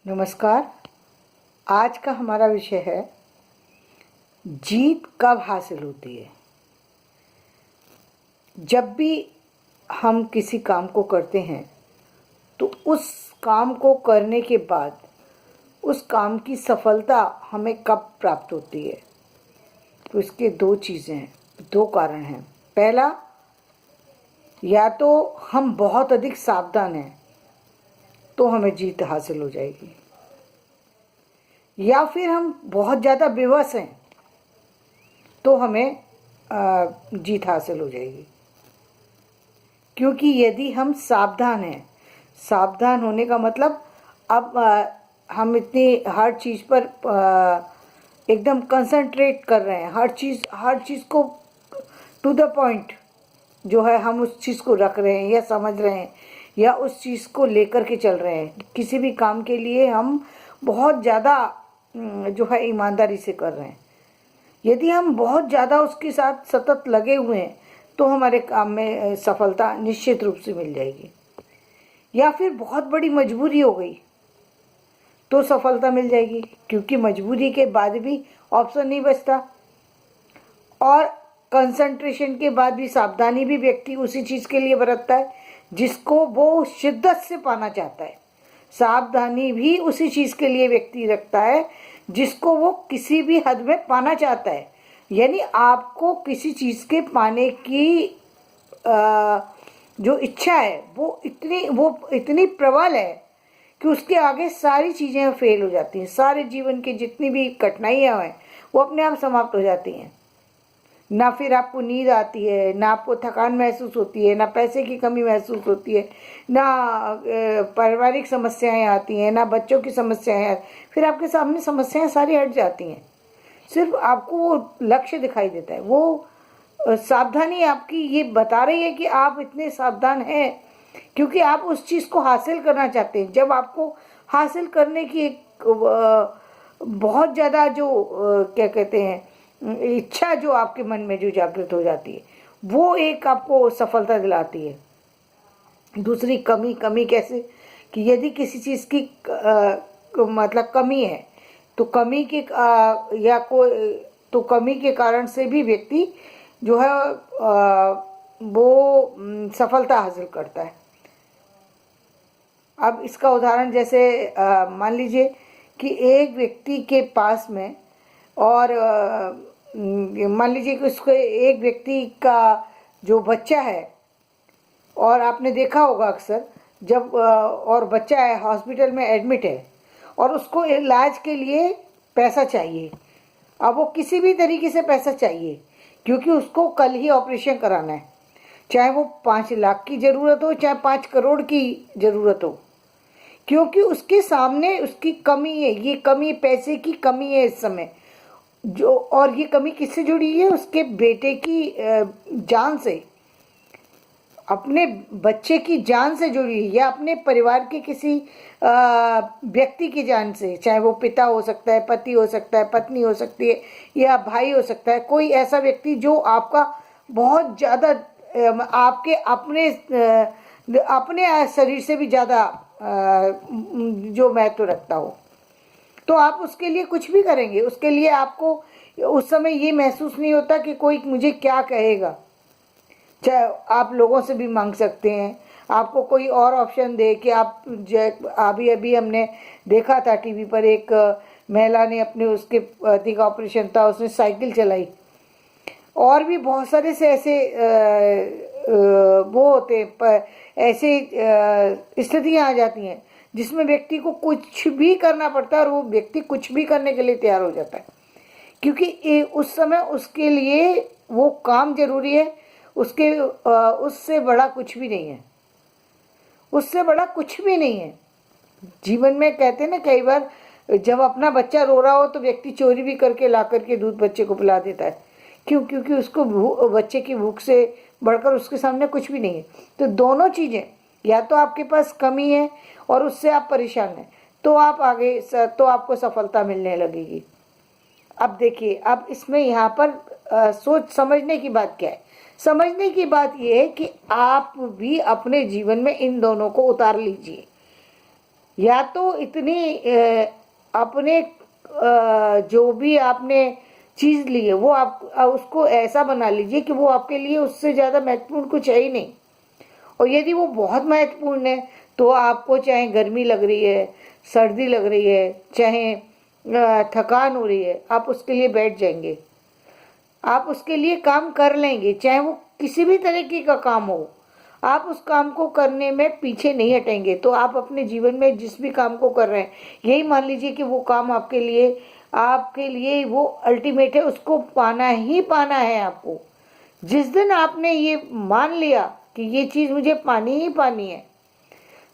नमस्कार। आज का हमारा विषय है जीत कब हासिल होती है। जब भी हम किसी काम को करते हैं तो उस काम को करने के बाद उस काम की सफलता हमें कब प्राप्त होती है। तो इसके दो चीज़ें हैं, दो कारण हैं। पहला, या तो हम बहुत अधिक सावधान हैं तो हमें जीत हासिल हो जाएगी, या फिर हम बहुत ज़्यादा बेबस हैं तो हमें जीत हासिल हो जाएगी। क्योंकि यदि हम सावधान हैं, सावधान होने का मतलब अब हम इतनी हर चीज़ पर एकदम कंसंट्रेट कर रहे हैं, हर चीज़ को टू द पॉइंट जो है हम उस चीज़ को रख रहे हैं या समझ रहे हैं या उस चीज़ को लेकर के चल रहे हैं। किसी भी काम के लिए हम बहुत ज़्यादा जो है ईमानदारी से कर रहे हैं। यदि हम बहुत ज़्यादा उसके साथ सतत लगे हुए हैं तो हमारे काम में सफलता निश्चित रूप से मिल जाएगी। या फिर बहुत बड़ी मजबूरी हो गई तो सफलता मिल जाएगी, क्योंकि मजबूरी के बाद भी ऑप्शन नहीं बचता। और कंसंट्रेशन के बाद भी, सावधानी भी व्यक्ति उसी चीज़ के लिए बरतता है जिसको वो शिद्दत से पाना चाहता है। सावधानी भी उसी चीज़ के लिए व्यक्ति रखता है जिसको वो किसी भी हद में पाना चाहता है। यानी आपको किसी चीज़ के पाने की जो इच्छा है वो इतनी प्रबल है कि उसके आगे सारी चीज़ें फेल हो जाती हैं। सारे जीवन की जितनी भी कठिनाइयाँ हैं वो अपने आप समाप्त हो जाती हैं। ना फिर आपको नींद आती है, ना आपको थकान महसूस होती है, ना पैसे की कमी महसूस होती है, ना पारिवारिक समस्याएं आती हैं, ना बच्चों की समस्याएं। फिर आपके सामने समस्याएं सारी हट जाती हैं। सिर्फ आपको वो लक्ष्य दिखाई देता है। वो सावधानी आपकी ये बता रही है कि आप इतने सावधान हैं क्योंकि आप उस चीज़ को हासिल करना चाहते हैं। जब आपको हासिल करने की एक बहुत ज़्यादा जो क्या कहते हैं इच्छा जो आपके मन में जो जागृत हो जाती है वो एक आपको सफलता दिलाती है। दूसरी कमी कैसे कि यदि किसी चीज़ की मतलब कमी है तो कमी के या कोई तो कमी के कारण से भी व्यक्ति जो है वो सफलता हासिल करता है। अब इसका उदाहरण जैसे मान लीजिए कि एक व्यक्ति के पास में और मान लीजिए कि उसको एक व्यक्ति का जो बच्चा है, और आपने देखा होगा अक्सर जब और बच्चा है हॉस्पिटल में एडमिट है और उसको इलाज के लिए पैसा चाहिए। अब वो किसी भी तरीके से पैसा चाहिए क्योंकि उसको कल ही ऑपरेशन कराना है, चाहे वो 5 लाख की ज़रूरत हो चाहे 5 करोड़ की ज़रूरत हो, क्योंकि उसके सामने उसकी कमी है। ये कमी पैसे की कमी है इस समय जो, और ये कमी किससे जुड़ी है? उसके बेटे की जान से, अपने बच्चे की जान से जुड़ी है, या अपने परिवार के किसी व्यक्ति की जान से। चाहे वो पिता हो सकता है, पति हो सकता है, पत्नी हो सकती है, या भाई हो सकता है। कोई ऐसा व्यक्ति जो आपका बहुत ज़्यादा आपके अपने शरीर से भी ज़्यादा जो महत्व रखता हो, तो आप उसके लिए कुछ भी करेंगे। उसके लिए आपको उस समय ये महसूस नहीं होता कि कोई मुझे क्या कहेगा। चाहे आप लोगों से भी मांग सकते हैं, आपको कोई और ऑप्शन दे कि आप अभी हमने देखा था टीवी पर, एक महिला ने अपने उसके पति का ऑपरेशन था, उसने साइकिल चलाई। और भी बहुत सारे से ऐसे वो होते ऐसे स्थितियाँ आ जाती हैं जिसमें व्यक्ति को कुछ भी करना पड़ता है और वो व्यक्ति कुछ भी करने के लिए तैयार हो जाता है, क्योंकि उस समय उसके लिए वो काम जरूरी है। उससे बड़ा कुछ भी नहीं है, उससे बड़ा कुछ भी नहीं है जीवन में। कहते हैं ना, कई बार जब अपना बच्चा रो रहा हो तो व्यक्ति चोरी भी करके ला करके दूध बच्चे को पिला देता है। क्यों? क्योंकि उसको बच्चे की भूख से बढ़कर उसके सामने कुछ भी नहीं है। तो दोनों चीज़ें, या तो आपके पास कमी है और उससे आप परेशान हैं तो आप आगे तो आपको सफलता मिलने लगेगी। अब देखिए, अब इसमें यहाँ पर सोच समझने की बात क्या है? समझने की बात यह है कि आप भी अपने जीवन में इन दोनों को उतार लीजिए। या तो इतनी अपने जो भी आपने चीज़ ली है वो आप उसको ऐसा बना लीजिए कि वो आपके लिए उससे ज़्यादा महत्वपूर्ण कुछ है ही नहीं। और यदि वो बहुत महत्वपूर्ण है तो आपको चाहे गर्मी लग रही है, सर्दी लग रही है, चाहे थकान हो रही है, आप उसके लिए बैठ जाएंगे, आप उसके लिए काम कर लेंगे, चाहे वो किसी भी तरीके का काम हो, आप उस काम को करने में पीछे नहीं हटेंगे। तो आप अपने जीवन में जिस भी काम को कर रहे हैं, यही मान लीजिए कि वो काम आपके लिए वो अल्टीमेट है, उसको पाना ही पाना है आपको। जिस दिन आपने ये मान लिया कि ये चीज़ मुझे पानी ही पानी है,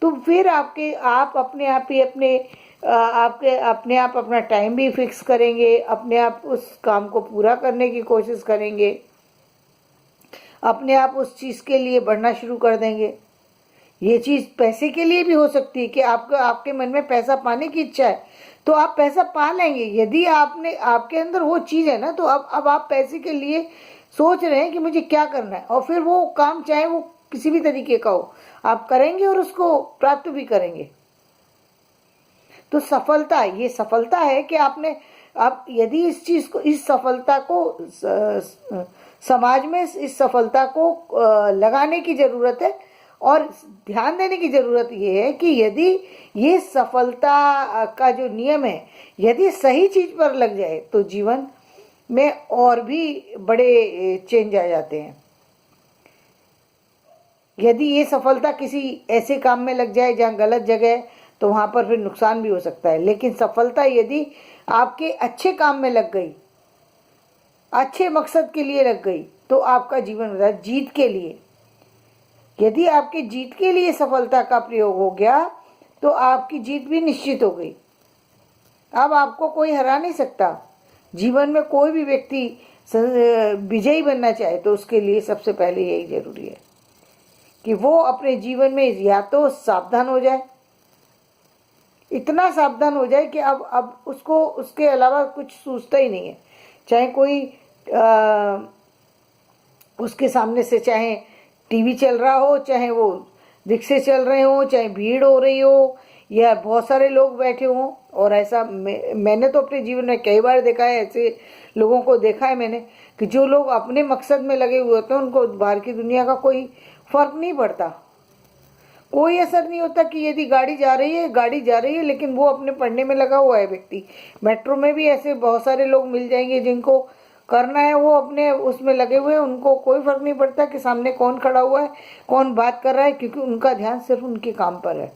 तो फिर आप अपने आप ही अपने आप अपना टाइम भी फिक्स करेंगे, अपने आप उस काम को पूरा करने की कोशिश करेंगे, अपने आप उस चीज़ के लिए बढ़ना शुरू कर देंगे। ये चीज़ पैसे के लिए भी हो सकती है कि आपके मन में पैसा पाने की इच्छा है तो आप पैसा पा लेंगे। यदि आपके अंदर वो चीज़ है ना, तो अब आप पैसे के लिए सोच रहे हैं कि मुझे क्या करना है, और फिर वो काम चाहे वो किसी भी तरीके का हो, आप करेंगे और उसको प्राप्त भी करेंगे। तो ये सफलता है कि आप यदि इस सफलता को समाज में इस सफलता को लगाने की ज़रूरत है, और ध्यान देने की ज़रूरत ये है कि यदि ये सफलता का जो नियम है यदि सही चीज़ पर लग जाए तो जीवन में और भी बड़े चेंज आ जाते हैं। यदि ये सफलता किसी ऐसे काम में लग जाए जहाँ गलत जगह है तो वहाँ पर फिर नुकसान भी हो सकता है। लेकिन सफलता यदि आपके अच्छे काम में लग गई, अच्छे मकसद के लिए लग गई, तो आपका जीवन होता है जीत के लिए। यदि आपके जीत के लिए सफलता का प्रयोग हो गया तो आपकी जीत भी निश्चित हो गई। अब आपको कोई हरा नहीं सकता। जीवन में कोई भी व्यक्ति विजयी बनना चाहे तो उसके लिए सबसे पहले यही जरूरी है कि वो अपने जीवन में या तो सावधान हो जाए, इतना सावधान हो जाए कि अब उसको उसके अलावा कुछ सोचता ही नहीं है। चाहे कोई उसके सामने से चाहे टीवी चल रहा हो, चाहे वो रिक्शे चल रहे हो, चाहे भीड़ हो रही हो, या बहुत सारे लोग बैठे हों। और ऐसा मैंने तो अपने जीवन में कई बार देखा है, ऐसे लोगों को देखा है मैंने कि जो लोग अपने मकसद में लगे हुए होते हैं उनको बाहर की दुनिया का कोई फर्क नहीं पड़ता, कोई असर नहीं होता कि यदि गाड़ी जा रही है लेकिन वो अपने पढ़ने में लगा हुआ है व्यक्ति। मेट्रो में भी ऐसे बहुत सारे लोग मिल जाएंगे जिनको करना है, वो अपने उसमें लगे हुए हैं, उनको कोई फर्क नहीं पड़ता कि सामने कौन खड़ा हुआ है, कौन बात कर रहा है, क्योंकि उनका ध्यान सिर्फ उनके काम पर है।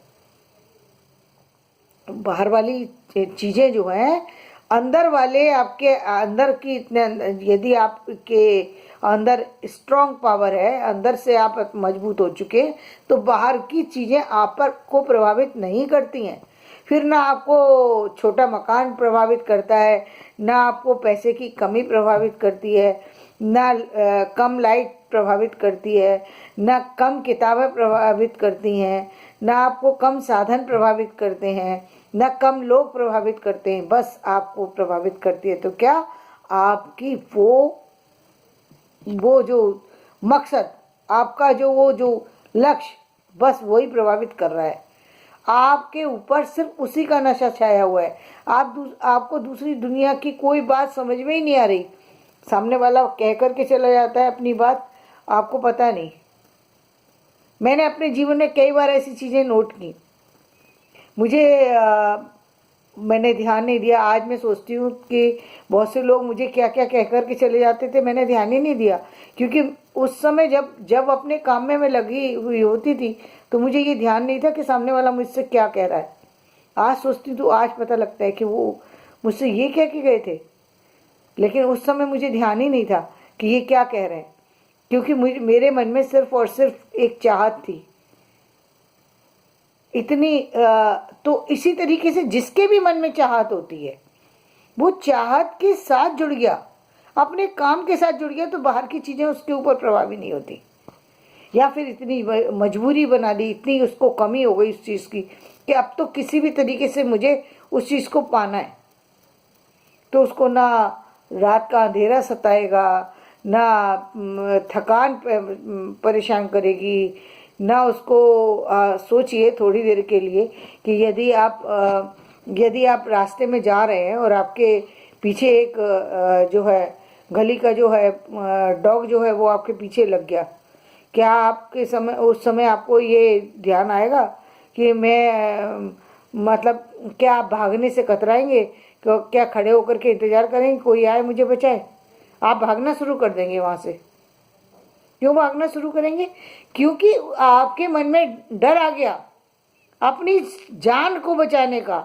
बाहर वाली चीज़ें जो हैं, अंदर वाले आपके अंदर की इतने यदि आपके अंदर स्ट्रांग पावर है, अंदर से आप मजबूत हो चुके, तो बाहर की चीज़ें आप पर को प्रभावित नहीं करती हैं। फिर ना आपको छोटा मकान प्रभावित करता है, ना आपको पैसे की कमी प्रभावित करती है, ना कम लाइट प्रभावित करती है, ना कम किताबें प्रभावित करती हैं, ना आपको कम साधन प्रभावित करते हैं, ना कम लोग प्रभावित करते हैं। बस आपको प्रभावित करती है तो क्या, आपकी वो जो मकसद, आपका जो लक्ष्य, बस वही प्रभावित कर रहा है। आपके ऊपर सिर्फ उसी का नशा छाया हुआ है। आपको दूसरी दुनिया की कोई बात समझ में ही नहीं आ रही। सामने वाला कह करके चला जाता है अपनी बात, आपको पता नहीं। मैंने अपने जीवन में कई बार ऐसी चीज़ें नोट की, मैंने ध्यान नहीं दिया। आज मैं सोचती हूँ कि बहुत से लोग मुझे क्या क्या कह कर के चले जाते थे, मैंने ध्यान ही नहीं दिया, क्योंकि उस समय जब अपने काम में मैं लगी हुई होती थी तो मुझे ये ध्यान नहीं था कि सामने वाला मुझसे क्या कह रहा है। आज सोचती हूँ तो आज पता लगता है कि वो मुझसे ये कह के गए थे, लेकिन उस समय मुझे ध्यान ही नहीं था कि ये क्या कह रहे हैं, क्योंकि मेरे मन में सिर्फ और सिर्फ एक चाहत थी इतनी। तो इसी तरीके से जिसके भी मन में चाहत होती है, वो चाहत के साथ जुड़ गया, अपने काम के साथ जुड़ गया, तो बाहर की चीज़ें उसके ऊपर प्रभावी नहीं होती। या फिर इतनी मजबूरी बना दी, इतनी उसको कमी हो गई उस चीज़ की कि अब तो किसी भी तरीके से मुझे उस चीज़ को पाना है। तो उसको ना रात का अंधेरा सताएगा, ना थकान परेशान करेगी, ना उसको सोचिए थोड़ी देर के लिए कि यदि आप रास्ते में जा रहे हैं और आपके पीछे एक जो है गली का जो है डॉग जो है वो आपके पीछे लग गया, क्या आपके समय उस समय आपको ये ध्यान आएगा कि मतलब क्या आप भागने से कतराएंगे? क्या खड़े होकर के इंतजार करेंगे कोई आए मुझे बचाए? आप भागना शुरू कर देंगे वहां से। क्यों भागना शुरू करेंगे? क्योंकि आपके मन में डर आ गया अपनी जान को बचाने का,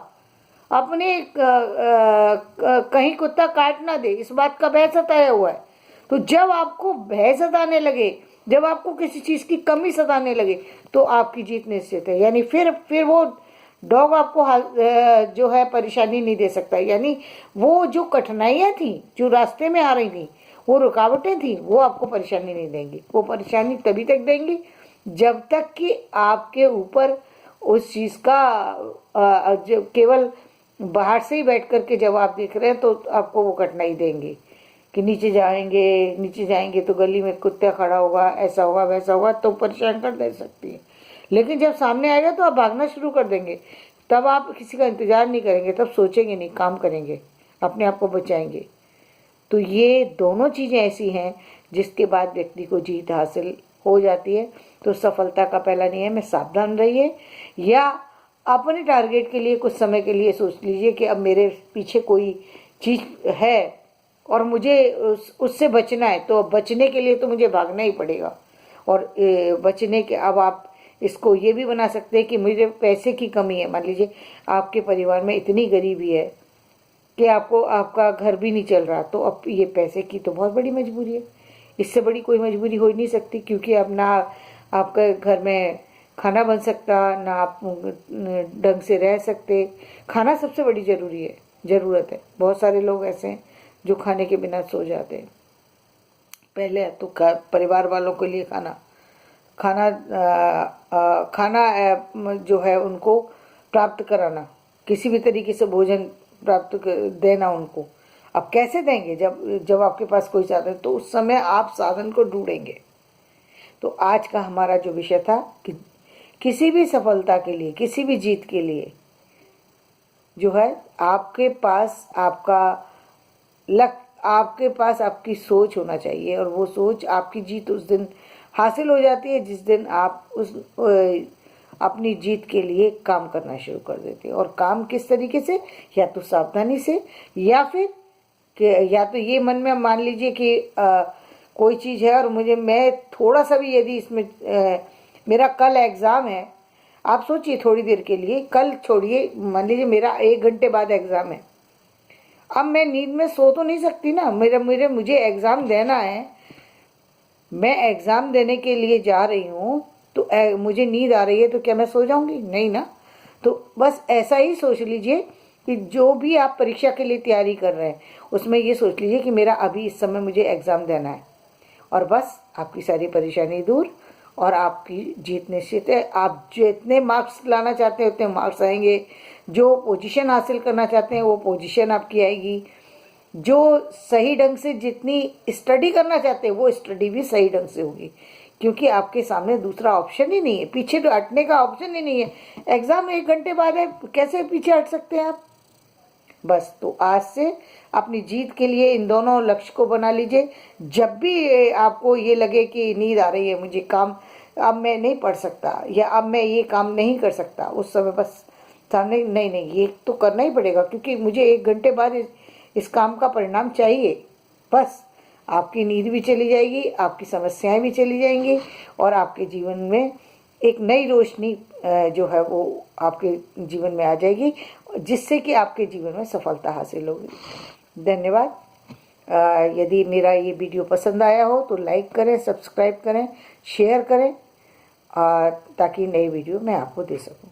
अपने कहीं कुत्ता काट ना दे इस बात का भय सताया हुआ है। तो जब आपको भय सताने लगे, जब आपको किसी चीज की कमी सताने लगे, तो आपकी जीत निश्चित है। यानी फिर वो डॉग आपको जो है परेशानी नहीं दे सकता। यानी वो जो कठिनाइयां थी, जो रास्ते में आ रही थी, वो रुकावटें थी, वो आपको परेशानी नहीं देंगी। वो परेशानी तभी तक देंगी जब तक कि आपके ऊपर उस चीज का जो केवल बाहर से ही बैठ करके जब आप देख रहे हैं तो आपको वो कठिनाई देंगे कि नीचे जाएंगे तो गली में कुत्ता खड़ा होगा, ऐसा होगा वैसा होगा, तो परेशान कर दे सकती है। लेकिन जब सामने आएगा तो आप भागना शुरू कर देंगे। तब आप किसी का इंतजार नहीं करेंगे, तब सोचेंगे नहीं, काम करेंगे, अपने आप को बचाएंगे। तो ये दोनों चीज़ें ऐसी हैं जिसके बाद व्यक्ति को जीत हासिल हो जाती है। तो सफलता का पहला नियम है सावधान रहिए, या अपने टारगेट के लिए कुछ समय के लिए सोच लीजिए कि अब मेरे पीछे कोई चीज़ है और मुझे उससे बचना है, तो बचने के लिए तो मुझे भागना ही पड़ेगा। और बचने के अब आप इसको ये भी बना सकते हैं कि मुझे पैसे की कमी है। मान लीजिए आपके परिवार में इतनी गरीबी है कि आपका घर भी नहीं चल रहा, तो अब ये पैसे की तो बहुत बड़ी मजबूरी है। इससे बड़ी कोई मजबूरी हो ही नहीं सकती, क्योंकि अब ना आपके घर में खाना बन सकता, ना आप ढंग से रह सकते। खाना सबसे बड़ी ज़रूरत है। बहुत सारे लोग ऐसे हैं जो खाने के बिना सो जाते हैं। पहले तो परिवार वालों के लिए खाना जो है उनको प्राप्त कराना, किसी भी तरीके से भोजन देना उनको। अब कैसे देंगे जब आपके पास कोई साधन, तो उस समय आप साधन को ढूंढेंगे। तो आज का हमारा जो विषय था कि किसी भी सफलता के लिए, किसी भी जीत के लिए जो है आपके पास आपके पास आपकी सोच होना चाहिए, और वो सोच आपकी जीत उस दिन हासिल हो जाती है जिस दिन आप अपनी जीत के लिए काम करना शुरू कर देते हैं। और काम किस तरीके से? या तो सावधानी से, या तो ये मन में मान लीजिए कि कोई चीज़ है और मैं थोड़ा सा भी यदि इसमें मेरा कल एग्ज़ाम है, आप सोचिए थोड़ी देर के लिए, कल छोड़िए, मान लीजिए मेरा 1 घंटे बाद एग्ज़ाम है। अब मैं नींद में सो तो नहीं सकती ना, मुझे एग्ज़ाम देना है, मैं एग्ज़ाम देने के लिए जा रही हूँ, तो मुझे नींद आ रही है, तो क्या मैं सो जाऊँगी? नहीं ना। तो बस ऐसा ही सोच लीजिए कि जो भी आप परीक्षा के लिए तैयारी कर रहे हैं उसमें ये सोच लीजिए कि मेरा अभी इस समय मुझे एग्ज़ाम देना है, और बस आपकी सारी परेशानी दूर और आपकी जीत निश्चित है। आप जितने मार्क्स लाना चाहते हैं उतने मार्क्स आएंगे, जो पोजीशन हासिल करना चाहते हैं वो पोजीशन आपकी आएगी, जो सही ढंग से जितनी स्टडी करना चाहते हैं वो स्टडी भी सही ढंग से होगी, क्योंकि आपके सामने दूसरा ऑप्शन ही नहीं है, पीछे तो हटने का ऑप्शन ही नहीं है। एग्ज़ाम 1 घंटे बाद है, कैसे पीछे हट सकते हैं आप? बस तो आज से अपनी जीत के लिए इन दोनों लक्ष्य को बना लीजिए। जब भी आपको ये लगे कि नींद आ रही है, मुझे काम अब मैं नहीं पढ़ सकता, या अब मैं ये काम नहीं कर सकता, उस समय बस सामने नहीं ये तो करना ही पड़ेगा, क्योंकि मुझे 1 घंटे बाद इस काम का परिणाम चाहिए। बस आपकी नींद भी चली जाएगी, आपकी समस्याएं भी चली जाएंगी, और आपके जीवन में एक नई रोशनी जो है वो आपके जीवन में आ जाएगी, जिससे कि आपके जीवन में सफलता हासिल होगी। धन्यवाद। यदि मेरा ये वीडियो पसंद आया हो तो लाइक करें, सब्सक्राइब करें, शेयर करें, ताकि नई वीडियो मैं आपको दे सकूं।